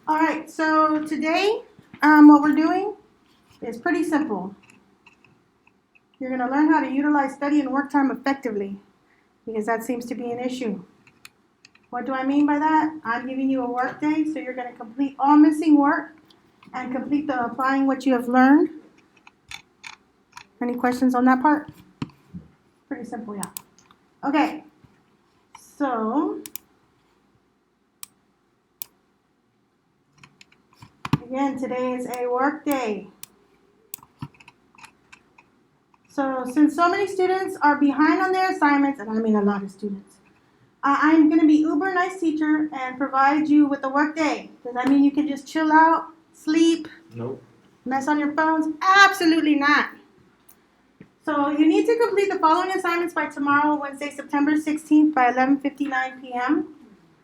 All right, so today what we're doing is pretty simple. You're going to learn how to utilize study and work time effectively because that seems to be an issue. What do I mean by that? I'm giving you a work day, so you're going to complete all missing work and complete the applying what you have learned. Any questions on that part? Pretty simple, yeah. Okay, so again, today is a work day. So since so many students are behind on their assignments, and I mean a lot of students, I'm going to be uber nice teacher and provide you with a work day. Does that mean you can just chill out, sleep, Nope. mess on your phones? Absolutely not. So you need to complete the following assignments by tomorrow, Wednesday, September 16th by 11:59 p.m.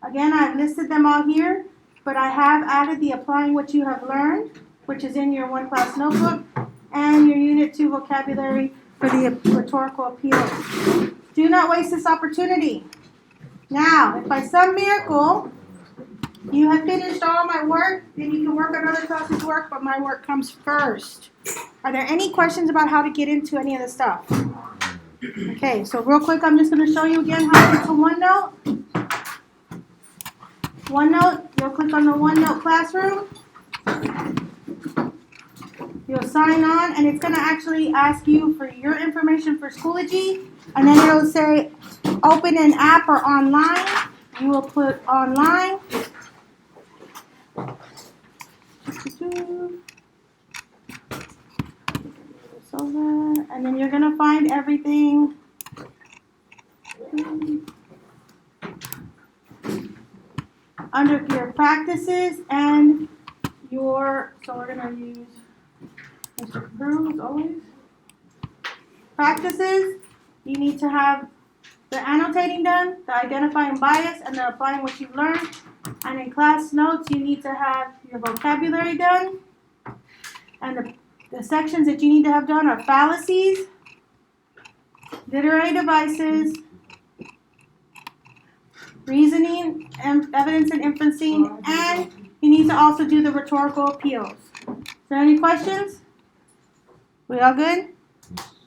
Again, I've listed them all here, but I have added the applying what you have learned, which is in your one class notebook, and your Unit 2 vocabulary for the rhetorical appeals. Do not waste this opportunity. Now, if by some miracle you have finished all my work, then you can work on other classes' work, but my work comes first. Are there any questions about how to get into any of the stuff? Okay, so real quick, I'm just going to show you again how to get to OneNote. OneNote, you'll click on the OneNote Classroom. You'll sign on, and it's going to actually ask you for your information for Schoology, and then it'll say open an app or online. You will put online. And then you're going to find everything under your practices and your, so we're going to use Mr. Crew as always. Practices, you need to have the annotating done, the identifying bias, and the applying what you've learned. And in class notes, you need to have your vocabulary done. And the sections that you need to have done are fallacies, literary devices, reasoning, evidence and inferencing, and you need to also do the rhetorical appeals. Is there any questions? We all good?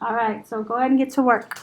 All right, so go ahead and get to work.